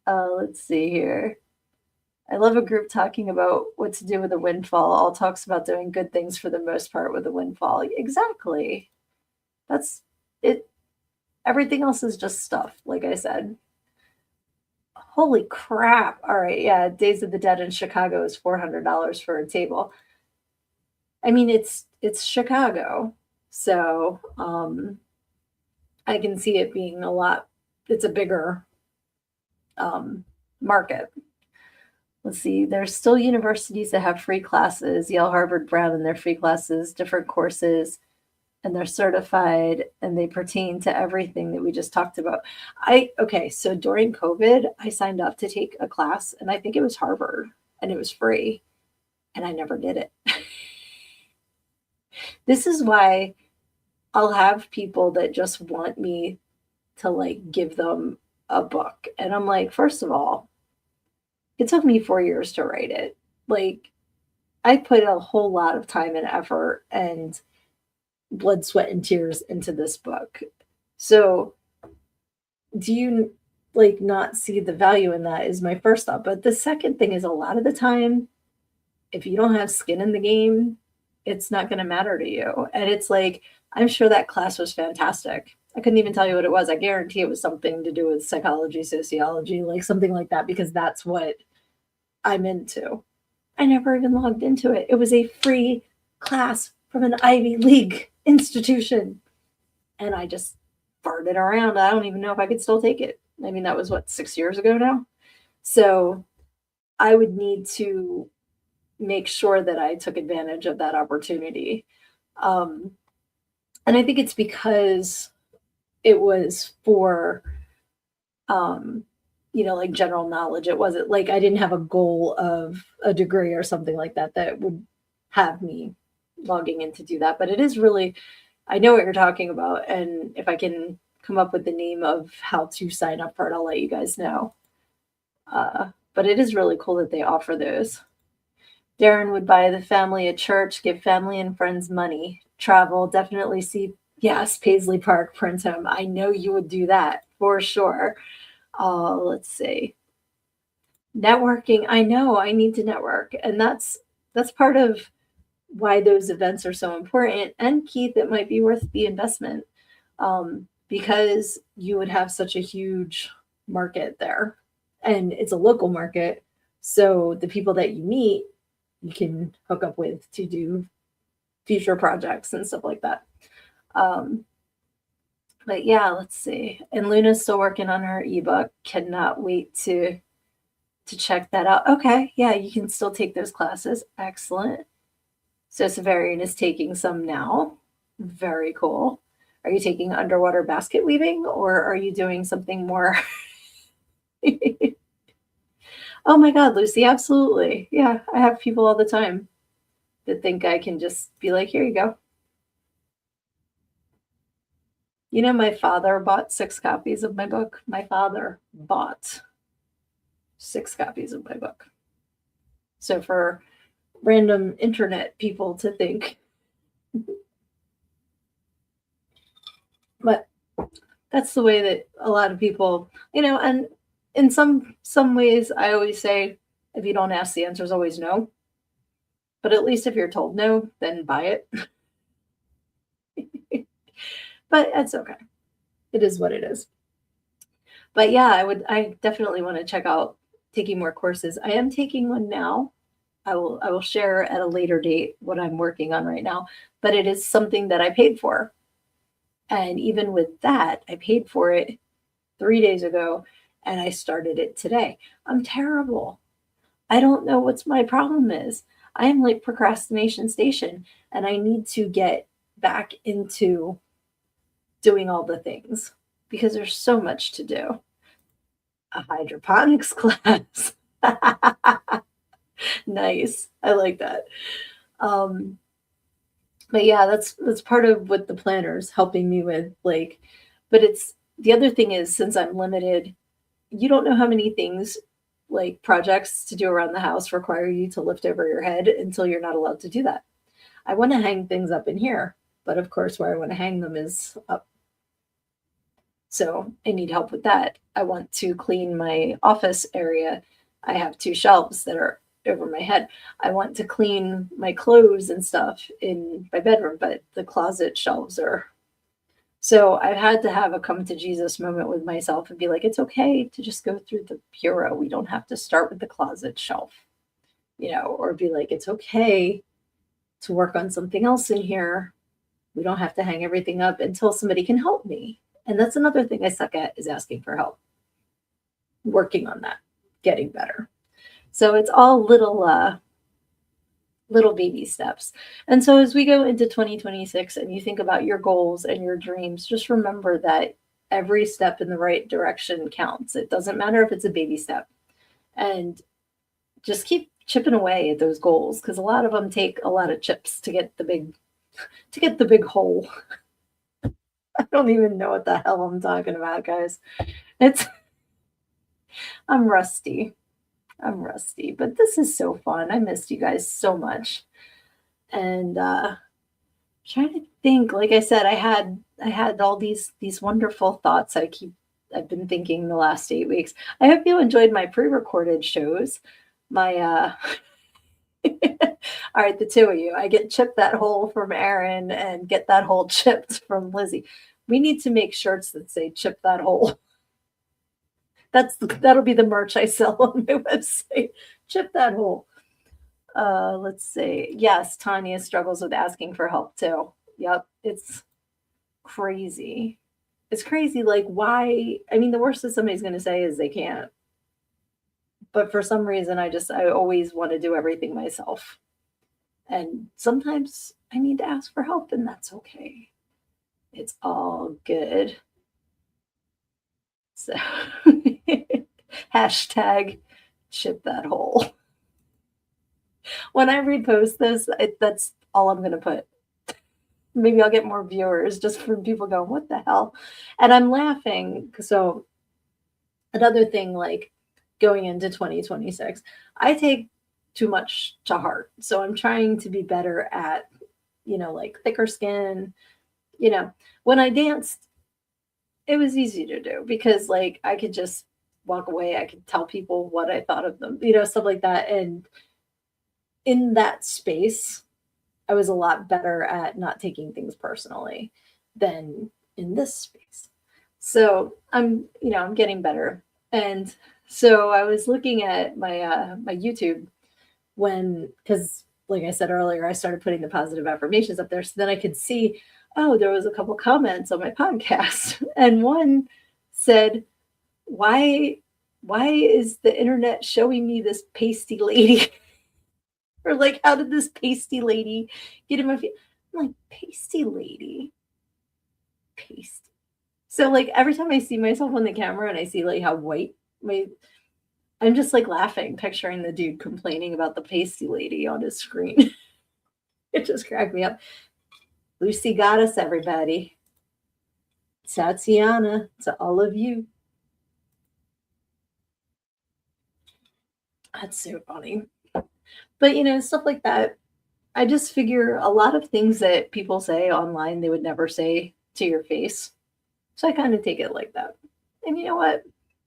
Let's see here. I love a group talking about what to do with a windfall. All talks about doing good things for the most part with a windfall. Exactly. That's it. Everything else is just stuff, like I said. Holy crap. All right. Yeah. Days of the Dead in Chicago is $400 for a table. I mean, it's Chicago. So I can see it being it's a bigger market. Let's see, there's still universities that have free classes, Yale, Harvard, Brown, and their free classes, different courses, and they're certified and they pertain to everything that we just talked about. Okay, so during COVID, I signed up to take a class and I think it was Harvard and it was free and I never did it. This is why I'll have people that just want me to like give them a book. And I'm like, first of all, it took me 4 years to write it. Like I put a whole lot of time and effort and blood, sweat, and tears into this book. So do you like not see the value in that is my first thought. But the second thing is a lot of the time, if you don't have skin in the game, it's not going to matter to you. And it's like, I'm sure that class was fantastic. I couldn't even tell you what it was. I guarantee it was something to do with psychology, sociology, like something like that, because that's what I'm into. I never even logged into it. It was a free class from an Ivy League institution. And I just farted around. I don't even know if I could still take it. I mean, that was what, 6 years ago now? So I would need to make sure that I took advantage of that opportunity. And I think it's because it was for, like general knowledge. It wasn't like I didn't have a goal of a degree or something like that that would have me logging in to do that. But it is really, I know what you're talking about. And if I can come up with the name of how to sign up for it, I'll let you guys know. But it is really cool that they offer those. Darren would buy the family a church, give family and friends money, travel, definitely see Yes, Paisley Park, Princetown. I know you would do that for sure. Let's see. Networking. I know I need to network, and that's part of why those events are so important. And Keith, it might be worth the investment because you would have such a huge market there, and it's a local market. So the people that you meet, you can hook up with to do future projects and stuff like that. Um, but yeah, let's see. And Luna's still working on her ebook. Cannot wait to check that out. Okay, yeah, you can still take those classes. Excellent. So Severian is taking some now. Very cool. Are you taking underwater basket weaving or are you doing something more? Oh my God, Lucy, absolutely. Yeah, I have people all the time that think I can just be like, here you go. You know, my father bought 6 copies of my book. My father bought 6 copies of my book. So for random internet people to think, but that's the way that a lot of people, and in some ways I always say if you don't ask, the answer is always no. But at least if you're told no, then buy it. But it's okay. It is what it is. But yeah, I definitely want to check out taking more courses. I am taking one now. I will share at a later date what I'm working on right now, but it is something that I paid for. And even with that, I paid for it 3 days ago and I started it today. I'm terrible. I don't know what's my problem is. I am like procrastination station and I need to get back into doing all the things because there's so much to do. A hydroponics class. Nice. I like that. Um, but yeah, that's part of what the planner's helping me with. Like, but it's the other thing is since I'm limited, you don't know how many things like projects to do around the house require you to lift over your head until you're not allowed to do that. I want to hang things up in here, but of course, where I want to hang them is up. So I need help with that. I want to clean my office area. I have 2 shelves that are over my head. I want to clean my clothes and stuff in my bedroom, but the closet shelves are. So I've had to have a come to Jesus moment with myself and be like, it's okay to just go through the bureau. We don't have to start with the closet shelf, or be like, it's okay to work on something else in here. We don't have to hang everything up until somebody can help me. And that's another thing I suck at is asking for help, working on that, getting better. So it's all little baby steps. And so as we go into 2026 and you think about your goals and your dreams, just remember that every step in the right direction counts. It doesn't matter if it's a baby step. And just keep chipping away at those goals because a lot of them take a lot of chips to get the big hole. I don't even know what the hell I'm talking about, guys. It's I'm rusty. I'm rusty, but this is so fun. I missed you guys so much. And trying to think, like I said, I had all these wonderful thoughts I've been thinking the last 8 weeks. I hope you enjoyed my pre-recorded shows. My all right, the two of you. I get chip that hole from Aaron and get that hole chipped from Lizzie. We need to make shirts that say chip that hole. That'll be the merch I sell on my website. Chip that hole. Let's see. Yes, Tanya struggles with asking for help too. Yep, it's crazy. It's crazy. Like, why? I mean, the worst that somebody's going to say is they can't. But for some reason, I always want to do everything myself. And sometimes I need to ask for help, and that's okay. It's all good. So, hashtag chip that hole. When I repost this, that's all I'm going to put. Maybe I'll get more viewers just from people going, what the hell? And I'm laughing. So, another thing, like going into 2026, I take too much to heart. So, I'm trying to be better at, like thicker skin, You know, when I danced, it was easy to do because like I could just walk away. I could tell people what I thought of them, stuff like that. And in that space, I was a lot better at not taking things personally than in this space. So I'm getting better. And so I was looking at my YouTube when, because like I said earlier, I started putting the positive affirmations up there so then I could see, oh, there was a couple comments on my podcast. And one said, why why is the internet showing me this pasty lady? Or like, how did this pasty lady get in my feed? I'm like, pasty lady, pasty. So like every time I see myself on the camera and I see like how white my I'm just like laughing, picturing the dude complaining about the pasty lady on his screen. It just cracked me up. Lucy got us, everybody. Tatiana, to all of you. That's so funny. But stuff like that. I just figure a lot of things that people say online they would never say to your face. So I kind of take it like that. And you know what?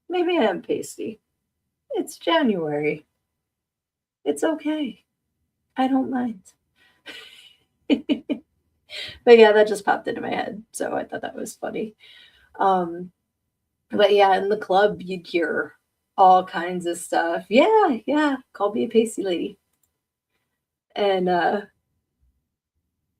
Maybe I am pasty. It's January. It's okay. I don't mind. But yeah, that just popped into my head. So I thought that was funny. Um, but yeah, in the club, you'd hear all kinds of stuff. Yeah, yeah, call me a pasty lady. And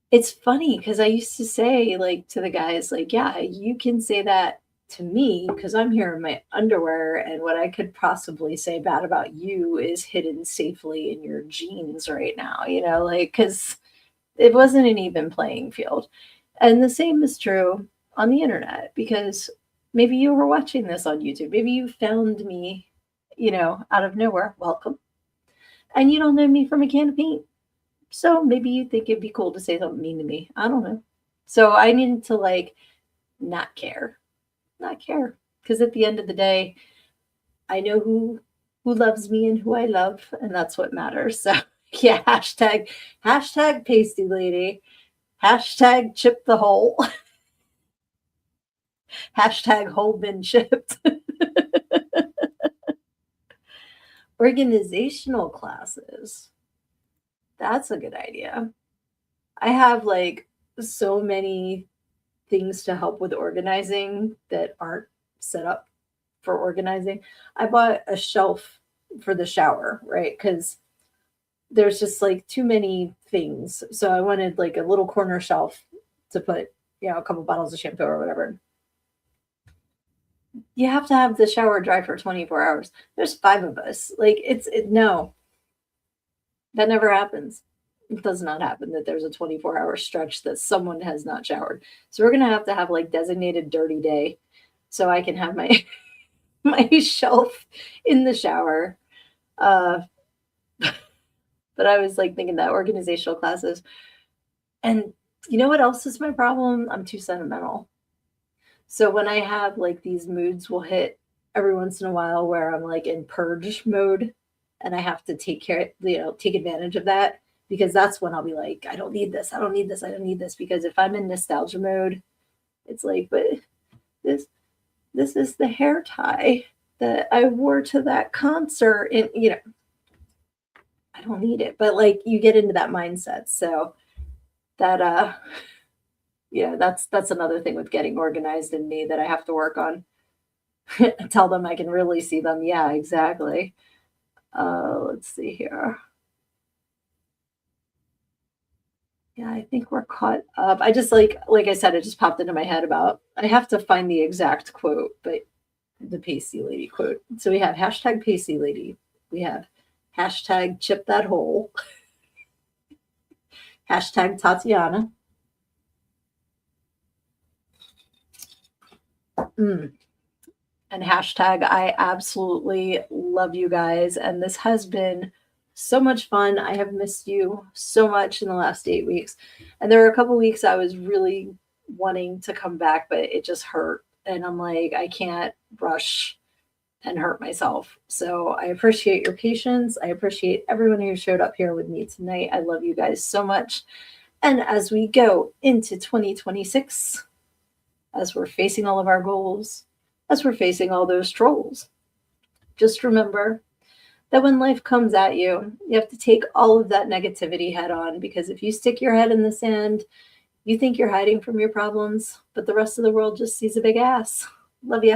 it's funny because I used to say, like, to the guys, like, yeah, you can say that to me because I'm here in my underwear, and what I could possibly say bad about you is hidden safely in your jeans right now, like, because it wasn't an even playing field. And the same is true on the internet because maybe you were watching this on YouTube. Maybe you found me, out of nowhere. Welcome. And you don't know me from a can of paint. So maybe you think it'd be cool to say something mean to me. I don't know. So I needed to like not care. Not care. Because at the end of the day, I know who loves me and who I love, and that's what matters. So yeah, hashtag pasty lady. Hashtag chip the hole. Hashtag hole been chipped. Organizational classes. That's a good idea. I have like so many things to help with organizing that aren't set up for organizing. I bought a shelf for the shower, right? Because there's just like too many things. So I wanted like a little corner shelf to put, a couple bottles of shampoo or whatever. You have to have the shower dry for 24 hours. There's 5 of us. Like no, that never happens. It does not happen that there's a 24-hour stretch that someone has not showered. So we're going to have like designated dirty day so I can have my my shelf in the shower. Uh but I was like thinking that organizational classes. And you know what else is my problem? I'm too sentimental. So when I have like these moods will hit every once in a while where I'm like in purge mode and I have to take advantage of that because that's when I'll be like, I don't need this, I don't need this, I don't need this. Because if I'm in nostalgia mode, it's like, but this this is the hair tie that I wore to that concert. And I don't need it. But like you get into that mindset. So that yeah, that's another thing with getting organized in me that I have to work on. Tell them I can really see them. Yeah, exactly. Let's see here. Yeah, I think we're caught up. I just like I said, it just popped into my head about I have to find the exact quote, but the pasty lady quote. So we have hashtag pasty lady. We have hashtag chip that hole. Hashtag Tatiana. Mm. And hashtag I absolutely love you guys. And this has been so much fun. I have missed you so much in the last 8 weeks. And there were a couple weeks I was really wanting to come back, but it just hurt. And I'm like, I can't rush and hurt myself. So I appreciate your patience. I appreciate everyone who showed up here with me tonight. I love you guys so much. And as we go into 2026, as we're facing all of our goals, as we're facing all those trolls, just remember that when life comes at you, you have to take all of that negativity head on, because if you stick your head in the sand, you think you're hiding from your problems, but the rest of the world just sees a big ass. Love ya.